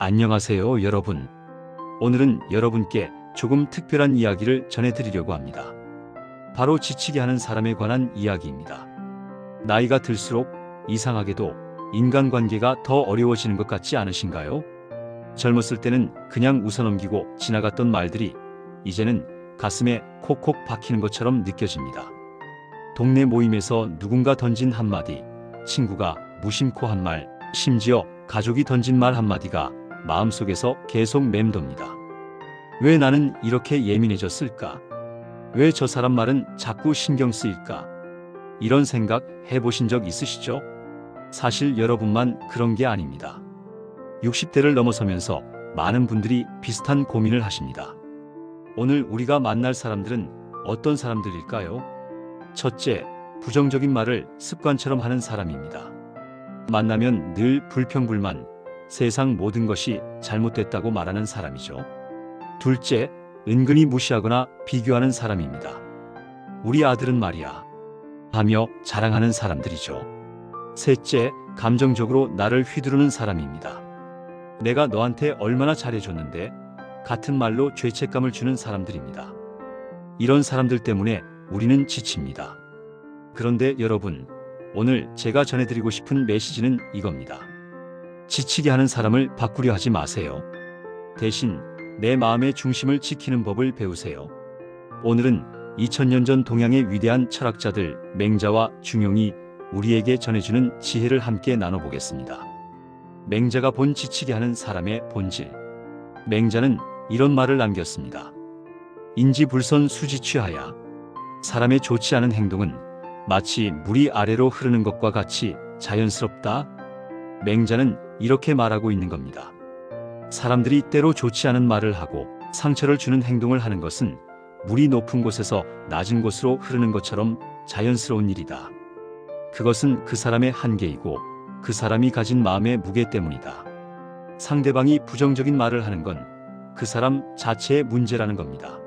안녕하세요, 여러분. 오늘은 여러분께 조금 특별한 이야기를 전해드리려고 합니다. 바로 지치게 하는 사람에 관한 이야기입니다. 나이가 들수록 이상하게도 인간관계가 더 어려워지는 것 같지 않으신가요? 젊었을 때는 그냥 웃어넘기고 지나갔던 말들이 이제는 가슴에 콕콕 박히는 것처럼 느껴집니다. 동네 모임에서 누군가 던진 한마디, 친구가 무심코 한 말, 심지어 가족이 던진 말 한마디가 마음속에서 계속 맴돕니다. 왜 나는 이렇게 예민해졌을까? 왜 저 사람 말은 자꾸 신경 쓰일까? 이런 생각 해보신 적 있으시죠? 사실 여러분만 그런 게 아닙니다. 60대를 넘어서면서 많은 분들이 비슷한 고민을 하십니다. 오늘 우리가 만날 사람들은 어떤 사람들일까요? 첫째, 부정적인 말을 습관처럼 하는 사람입니다. 만나면 늘 불평불만, 세상 모든 것이 잘못됐다고 말하는 사람이죠. 둘째, 은근히 무시하거나 비교하는 사람입니다. 우리 아들은 말이야 하며 자랑하는 사람들이죠. 셋째, 감정적으로 나를 휘두르는 사람입니다. 내가 너한테 얼마나 잘해줬는데 같은 말로 죄책감을 주는 사람들입니다. 이런 사람들 때문에 우리는 지칩니다. 그런데 여러분, 오늘 제가 전해드리고 싶은 메시지는 이겁니다. 지치게 하는 사람을 바꾸려 하지 마세요. 대신 내 마음의 중심을 지키는 법을 배우세요. 오늘은 2000년 전 동양의 위대한 철학자들 맹자와 중용이 우리에게 전해주는 지혜를 함께 나눠보겠습니다. 맹자가 본 지치게 하는 사람의 본질. 맹자는 이런 말을 남겼습니다. 인지불선 수지취하야. 사람의 좋지 않은 행동은 마치 물이 아래로 흐르는 것과 같이 자연스럽다. 맹자는 이렇게 말하고 있는 겁니다. 사람들이 때로 좋지 않은 말을 하고 상처를 주는 행동을 하는 것은 물이 높은 곳에서 낮은 곳으로 흐르는 것처럼 자연스러운 일이다. 그것은 그 사람의 한계이고 그 사람이 가진 마음의 무게 때문이다. 상대방이 부정적인 말을 하는 건 그 사람 자체의 문제라는 겁니다.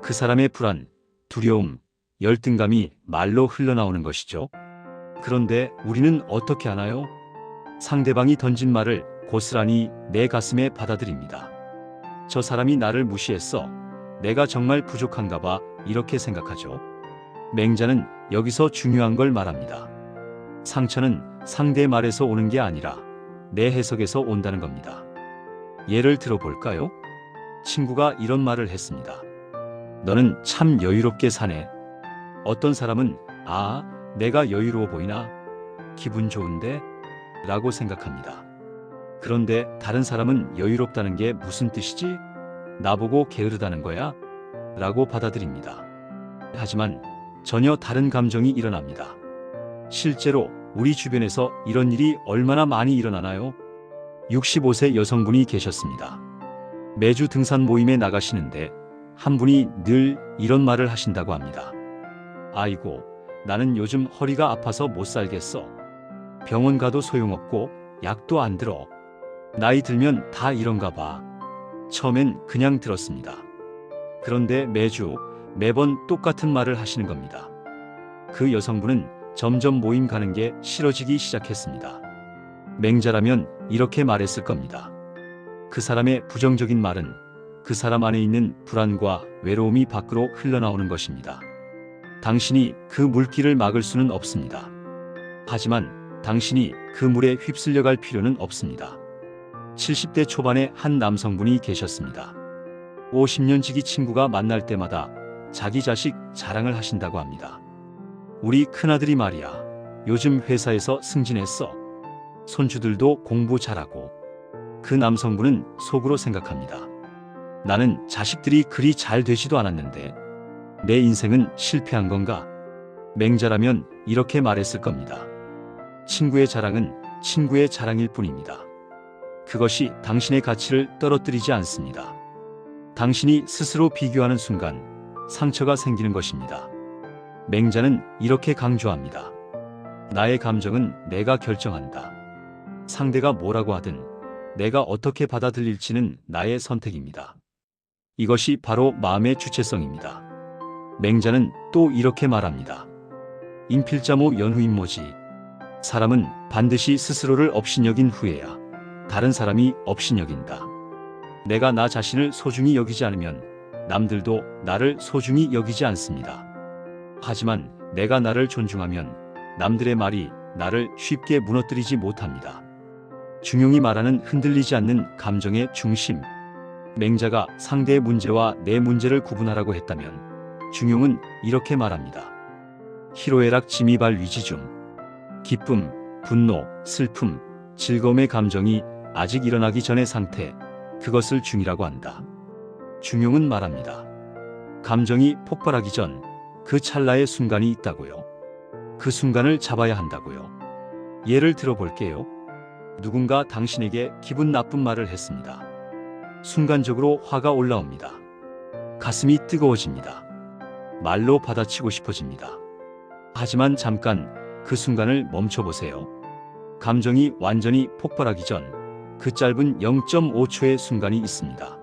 그 사람의 불안, 두려움, 열등감이 말로 흘러나오는 것이죠. 그런데 우리는 어떻게 하나요? 상대방이 던진 말을 고스란히 내 가슴에 받아들입니다. 저 사람이 나를 무시했어. 내가 정말 부족한가 봐. 이렇게 생각하죠. 맹자는 여기서 중요한 걸 말합니다. 상처는 상대의 말에서 오는 게 아니라 내 해석에서 온다는 겁니다. 예를 들어볼까요? 친구가 이런 말을 했습니다. 너는 참 여유롭게 사네. 어떤 사람은 내가 여유로워 보이나? 기분 좋은데? 라고 생각합니다. 그런데 다른 사람은 여유롭다는 게 무슨 뜻이지? 나보고 게으르다는 거야? 라고 받아들입니다. 하지만 전혀 다른 감정이 일어납니다. 실제로 우리 주변에서 이런 일이 얼마나 많이 일어나나요? 65세 여성분이 계셨습니다. 매주 등산 모임에 나가시는데 한 분이 늘 이런 말을 하신다고 합니다. 아이고, 나는 요즘 허리가 아파서 못 살겠어. 병원 가도 소용없고 약도 안 들어. 나이 들면 다 이런가 봐. 처음엔 그냥 들었습니다. 그런데 매번 똑같은 말을 하시는 겁니다. 그 여성분은 점점 모임 가는 게 싫어지기 시작했습니다. 맹자라면 이렇게 말했을 겁니다. 그 사람의 부정적인 말은 그 사람 안에 있는 불안과 외로움이 밖으로 흘러나오는 것입니다. 당신이 그 물길을 막을 수는 없습니다. 하지만 당신이 그 물에 휩쓸려 갈 필요는 없습니다. 70대 초반의 한 남성분이 계셨습니다. 50년 지기 친구가 만날 때마다 자기 자식 자랑을 하신다고 합니다. 우리 큰아들이 말이야, 요즘 회사에서 승진했어. 손주들도 공부 잘하고. 그 남성분은 속으로 생각합니다. 나는 자식들이 그리 잘 되지도 않았는데 내 인생은 실패한 건가? 맹자라면 이렇게 말했을 겁니다. 친구의 자랑은 친구의 자랑일 뿐입니다. 그것이 당신의 가치를 떨어뜨리지 않습니다. 당신이 스스로 비교하는 순간 상처가 생기는 것입니다. 맹자는 이렇게 강조합니다. 나의 감정은 내가 결정한다. 상대가 뭐라고 하든 내가 어떻게 받아들일지는 나의 선택입니다. 이것이 바로 마음의 주체성입니다. 맹자는 또 이렇게 말합니다. 인필자모 연후인모지. 사람은 반드시 스스로를 업신여긴 후에야 다른 사람이 업신여긴다. 내가 나 자신을 소중히 여기지 않으면 남들도 나를 소중히 여기지 않습니다. 하지만 내가 나를 존중하면 남들의 말이 나를 쉽게 무너뜨리지 못합니다. 중용이 말하는 흔들리지 않는 감정의 중심. 맹자가 상대의 문제와 내 문제를 구분하라고 했다면 중용은 이렇게 말합니다. 희로애락 지미발 위지중. 기쁨, 분노, 슬픔, 즐거움의 감정이 아직 일어나기 전의 상태, 그것을 중이라고 한다. 중용은 말합니다. 감정이 폭발하기 전 그 찰나의 순간이 있다고요. 그 순간을 잡아야 한다고요. 예를 들어 볼게요. 누군가 당신에게 기분 나쁜 말을 했습니다. 순간적으로 화가 올라옵니다. 가슴이 뜨거워집니다. 말로 받아치고 싶어집니다. 하지만 잠깐 그 순간을 멈춰보세요. 감정이 완전히 폭발하기 전 그 짧은 0.5초의 순간이 있습니다.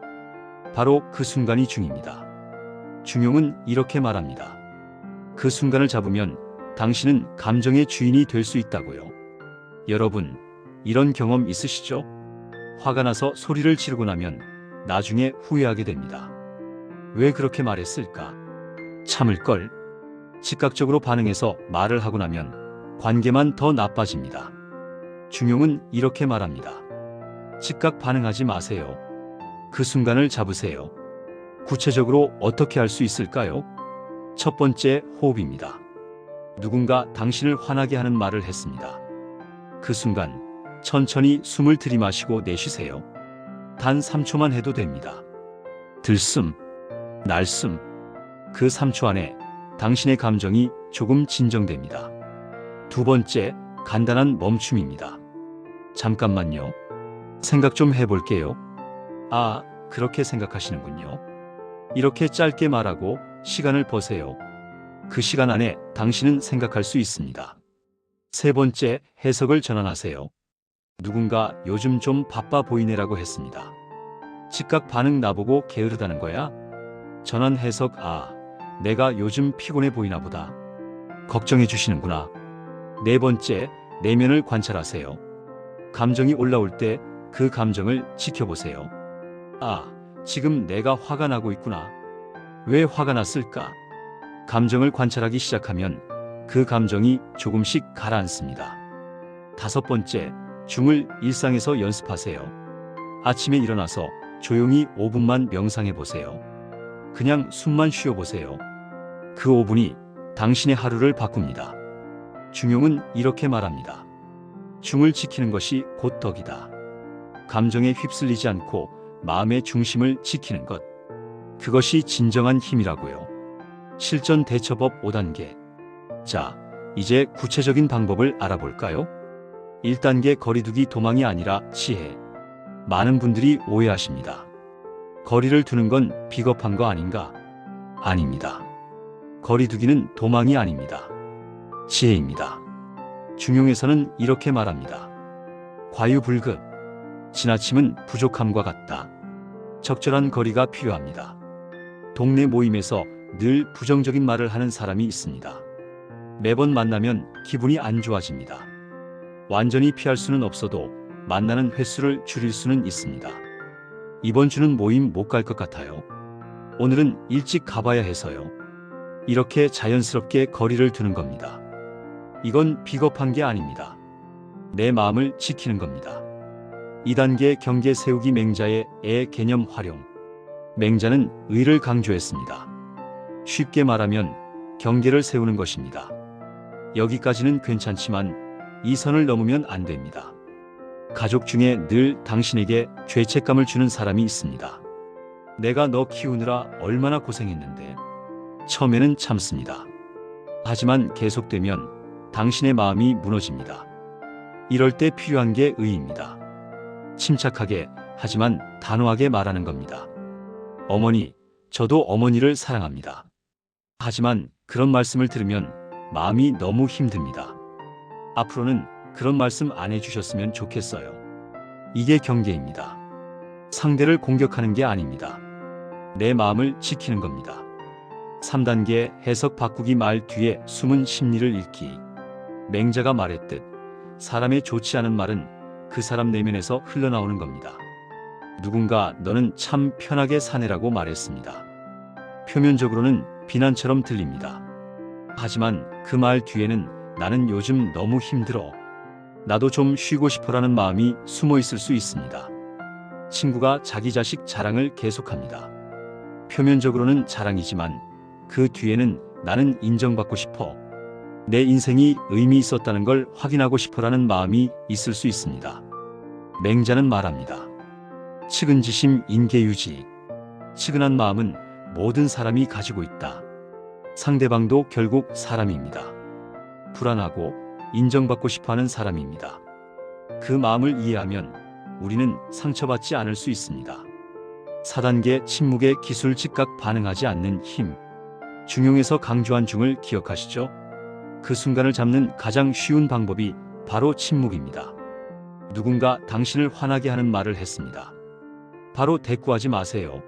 바로 그 순간이 중입니다. 중용은 이렇게 말합니다. 그 순간을 잡으면 당신은 감정의 주인이 될 수 있다고요. 여러분, 이런 경험 있으시죠? 화가 나서 소리를 지르고 나면 나중에 후회하게 됩니다. 왜 그렇게 말했을까? 참을걸. 즉각적으로 반응해서 말을 하고 나면 관계만 더 나빠집니다. 중용은 이렇게 말합니다. 즉각 반응하지 마세요. 그 순간을 잡으세요. 구체적으로 어떻게 할 수 있을까요? 첫 번째, 호흡입니다. 누군가 당신을 화나게 하는 말을 했습니다. 그 순간 천천히 숨을 들이마시고 내쉬세요. 단 3초만 해도 됩니다. 들숨, 날숨. 그 3초 안에 당신의 감정이 조금 진정됩니다. 두 번째, 간단한 멈춤입니다. 잠깐만요. 생각 좀 해볼게요. 아, 그렇게 생각하시는군요. 이렇게 짧게 말하고 시간을 보세요. 그 시간 안에 당신은 생각할 수 있습니다. 세 번째, 해석을 전환하세요. 누군가 요즘 좀 바빠 보이네라고 했습니다. 즉각 반응 나보고 게으르다는 거야? 전환 해석, 아, 내가 요즘 피곤해 보이나 보다. 걱정해 주시는구나. 네 번째, 내면을 관찰하세요. 감정이 올라올 때 그 감정을 지켜보세요. 아, 지금 내가 화가 나고 있구나. 왜 화가 났을까? 감정을 관찰하기 시작하면 그 감정이 조금씩 가라앉습니다. 다섯 번째, 중을 일상에서 연습하세요. 아침에 일어나서 조용히 5분만 명상해 보세요. 그냥 숨만 쉬어 보세요. 그 5분이 당신의 하루를 바꿉니다. 중용은 이렇게 말합니다. 중을 지키는 것이 곧 덕이다. 감정에 휩쓸리지 않고 마음의 중심을 지키는 것. 그것이 진정한 힘이라고요. 실전 대처법 5단계. 자, 이제 구체적인 방법을 알아볼까요? 1단계 거리두기 도망이 아니라 지혜. 많은 분들이 오해하십니다. 거리를 두는 건 비겁한 거 아닌가? 아닙니다. 거리두기는 도망이 아닙니다. 지혜입니다. 중용에서는 이렇게 말합니다. 과유불급. 지나침은 부족함과 같다. 적절한 거리가 필요합니다. 동네 모임에서 늘 부정적인 말을 하는 사람이 있습니다. 매번 만나면 기분이 안 좋아집니다. 완전히 피할 수는 없어도 만나는 횟수를 줄일 수는 있습니다. 이번 주는 모임 못 갈 것 같아요. 오늘은 일찍 가봐야 해서요. 이렇게 자연스럽게 거리를 두는 겁니다. 이건 비겁한 게 아닙니다. 내 마음을 지키는 겁니다. 2단계 경계 세우기. 맹자의 애 개념 활용. 맹자는 의를 강조했습니다. 쉽게 말하면 경계를 세우는 것입니다. 여기까지는 괜찮지만 이 선을 넘으면 안 됩니다. 가족 중에 늘 당신에게 죄책감을 주는 사람이 있습니다. 내가 너 키우느라 얼마나 고생했는데. 처음에는 참습니다. 하지만 계속되면 당신의 마음이 무너집니다. 이럴 때 필요한 게 의입니다. 침착하게, 하지만 단호하게 말하는 겁니다. 어머니, 저도 어머니를 사랑합니다. 하지만 그런 말씀을 들으면 마음이 너무 힘듭니다. 앞으로는 그런 말씀 안 해주셨으면 좋겠어요. 이게 경계입니다. 상대를 공격하는 게 아닙니다. 내 마음을 지키는 겁니다. 3단계 해석 바꾸기. 말 뒤에 숨은 심리를 읽기. 맹자가 말했듯 사람의 좋지 않은 말은 그 사람 내면에서 흘러나오는 겁니다. 누군가 너는 참 편하게 사네라고 말했습니다. 표면적으로는 비난처럼 들립니다. 하지만 그 말 뒤에는 나는 요즘 너무 힘들어. 나도 좀 쉬고 싶어라는 마음이 숨어 있을 수 있습니다. 친구가 자기 자식 자랑을 계속합니다. 표면적으로는 자랑이지만 그 뒤에는 나는 인정받고 싶어. 내 인생이 의미 있었다는 걸 확인하고 싶어라는 마음이 있을 수 있습니다. 맹자는 말합니다. 측은지심 인계유지. 측은한 마음은 모든 사람이 가지고 있다. 상대방도 결국 사람입니다. 불안하고 인정받고 싶어하는 사람입니다. 그 마음을 이해하면 우리는 상처받지 않을 수 있습니다. 4단계 침묵의 기술 즉각 반응하지 않는 힘. 중용에서 강조한 중을 기억하시죠? 그 순간을 잡는 가장 쉬운 방법이 바로 침묵입니다. 누군가 당신을 화나게 하는 말을 했습니다. 바로 대꾸하지 마세요.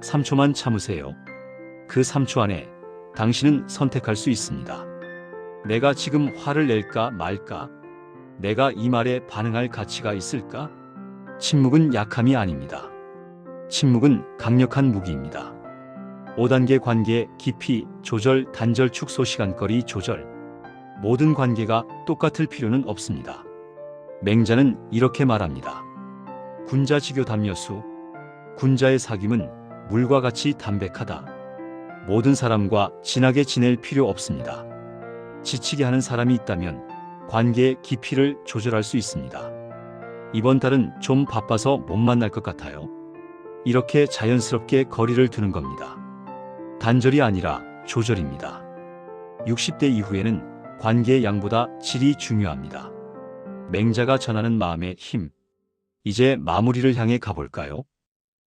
3초만 참으세요. 그 3초 안에 당신은 선택할 수 있습니다. 내가 지금 화를 낼까 말까? 내가 이 말에 반응할 가치가 있을까? 침묵은 약함이 아닙니다. 침묵은 강력한 무기입니다. 5단계 관계 깊이 조절 단절 축소 시간거리 조절. 모든 관계가 똑같을 필요는 없습니다. 맹자는 이렇게 말합니다. 군자지교 담여수. 군자의 사귐은 물과 같이 담백하다. 모든 사람과 친하게 지낼 필요 없습니다. 지치게 하는 사람이 있다면 관계의 깊이를 조절할 수 있습니다. 이번 달은 좀 바빠서 못 만날 것 같아요. 이렇게 자연스럽게 거리를 두는 겁니다. 단절이 아니라 조절입니다. 60대 이후에는 관계의 양보다 질이 중요합니다. 맹자가 전하는 마음의 힘. 이제 마무리를 향해 가볼까요?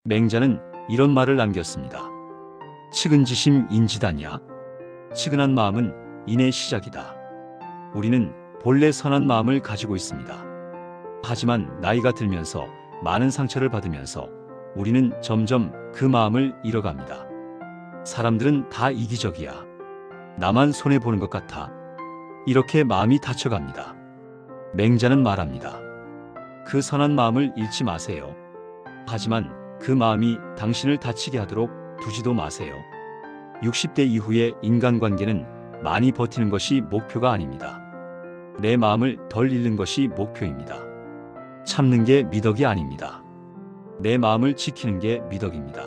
맹자는 이런 말을 남겼습니다. 측은지심 인지다냐. 측은한 마음은 인의 시작이다. 우리는 본래 선한 마음을 가지고 있습니다. 하지만 나이가 들면서 많은 상처를 받으면서 우리는 점점 그 마음을 잃어갑니다. 사람들은 다 이기적이야. 나만 손해보는 것 같아. 이렇게 마음이 다쳐갑니다. 맹자는 말합니다. 그 선한 마음을 잃지 마세요. 하지만 그 마음이 당신을 다치게 하도록 두지도 마세요. 60대 이후의 인간관계는 많이 버티는 것이 목표가 아닙니다. 내 마음을 덜 잃는 것이 목표입니다. 참는 게 미덕이 아닙니다. 내 마음을 지키는 게 미덕입니다.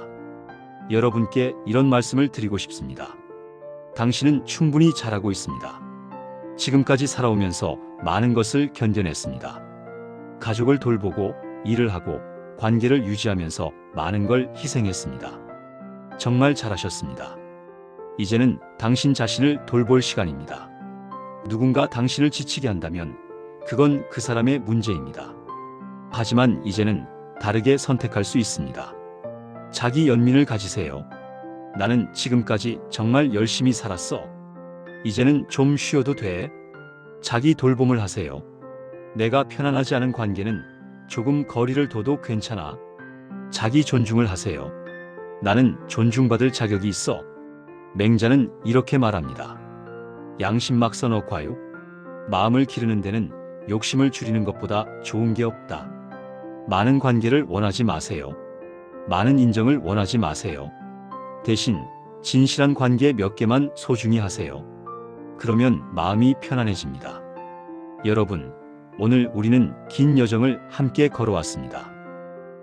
여러분께 이런 말씀을 드리고 싶습니다. 당신은 충분히 잘하고 있습니다. 지금까지 살아오면서 많은 것을 견뎌냈습니다. 가족을 돌보고 일을 하고 관계를 유지하면서 많은 걸 희생했습니다. 정말 잘하셨습니다. 이제는 당신 자신을 돌볼 시간입니다. 누군가 당신을 지치게 한다면 그건 그 사람의 문제입니다. 하지만 이제는 다르게 선택할 수 있습니다. 자기 연민을 가지세요. 나는 지금까지 정말 열심히 살았어. 이제는 좀 쉬어도 돼. 자기 돌봄을 하세요. 내가 편안하지 않은 관계는 조금 거리를 둬도 괜찮아. 자기 존중을 하세요. 나는 존중받을 자격이 있어. 맹자는 이렇게 말합니다. 양심막 써놓고요. 마음을 기르는 데는 욕심을 줄이는 것보다 좋은 게 없다. 많은 관계를 원하지 마세요. 많은 인정을 원하지 마세요. 대신 진실한 관계 몇 개만 소중히 하세요. 그러면 마음이 편안해집니다. 여러분, 오늘 우리는 긴 여정을 함께 걸어왔습니다.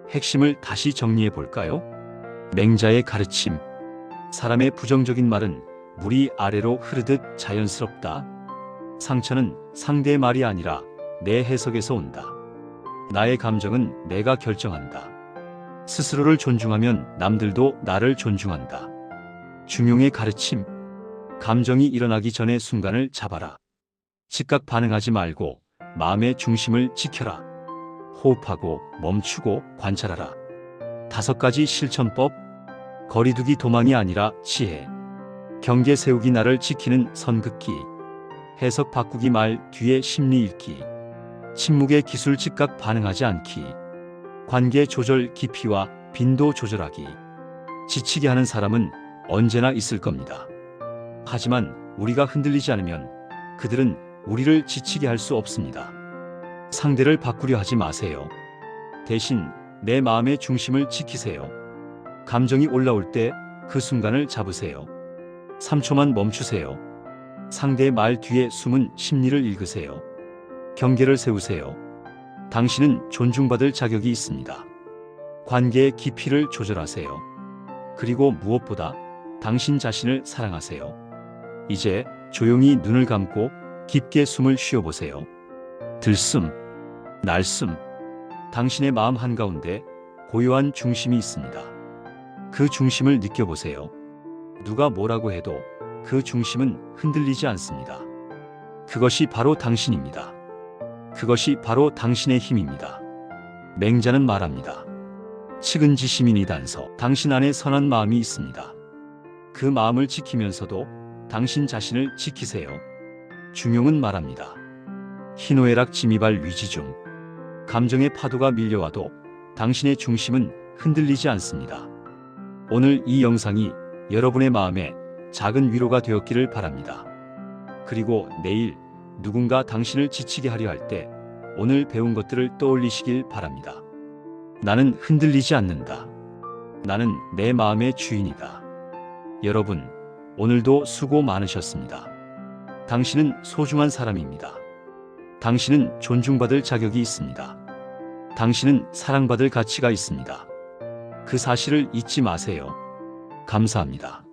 핵심을 다시 정리해 볼까요? 맹자의 가르침. 사람의 부정적인 말은 물이 아래로 흐르듯 자연스럽다. 상처는 상대의 말이 아니라 내 해석에서 온다. 나의 감정은 내가 결정한다. 스스로를 존중하면 남들도 나를 존중한다. 중용의 가르침. 감정이 일어나기 전에 순간을 잡아라. 즉각 반응하지 말고 마음의 중심을 지켜라. 호흡하고 멈추고 관찰하라. 5가지 실천법. 거리두기 도망이 아니라 지혜. 경계 세우기 나를 지키는 선긋기. 해석 바꾸기 말 뒤에 심리 읽기. 침묵의 기술 즉각 반응하지 않기. 관계 조절 깊이와 빈도 조절하기. 지치게 하는 사람은 언제나 있을 겁니다. 하지만 우리가 흔들리지 않으면 그들은 우리를 지치게 할 수 없습니다. 상대를 바꾸려 하지 마세요. 대신 내 마음의 중심을 지키세요. 감정이 올라올 때 그 순간을 잡으세요. 3초만 멈추세요. 상대의 말 뒤에 숨은 심리를 읽으세요. 경계를 세우세요. 당신은 존중받을 자격이 있습니다. 관계의 깊이를 조절하세요. 그리고 무엇보다 당신 자신을 사랑하세요. 이제 조용히 눈을 감고 깊게 숨을 쉬어보세요. 들숨, 날숨. 당신의 마음 한가운데 고요한 중심이 있습니다. 그 중심을 느껴보세요. 누가 뭐라고 해도 그 중심은 흔들리지 않습니다. 그것이 바로 당신입니다. 그것이 바로 당신의 힘입니다. 맹자는 말합니다. 측은지심이니 단서. 당신 안에 선한 마음이 있습니다. 그 마음을 지키면서도 당신 자신을 지키세요. 중용은 말합니다. 희노애락 지미발 위지중. 감정의 파도가 밀려와도 당신의 중심은 흔들리지 않습니다. 오늘 이 영상이 여러분의 마음에 작은 위로가 되었기를 바랍니다. 그리고 내일 누군가 당신을 지치게 하려 할 때 오늘 배운 것들을 떠올리시길 바랍니다. 나는 흔들리지 않는다. 나는 내 마음의 주인이다. 여러분, 오늘도 수고 많으셨습니다. 당신은 소중한 사람입니다. 당신은 존중받을 자격이 있습니다. 당신은 사랑받을 가치가 있습니다. 그 사실을 잊지 마세요. 감사합니다.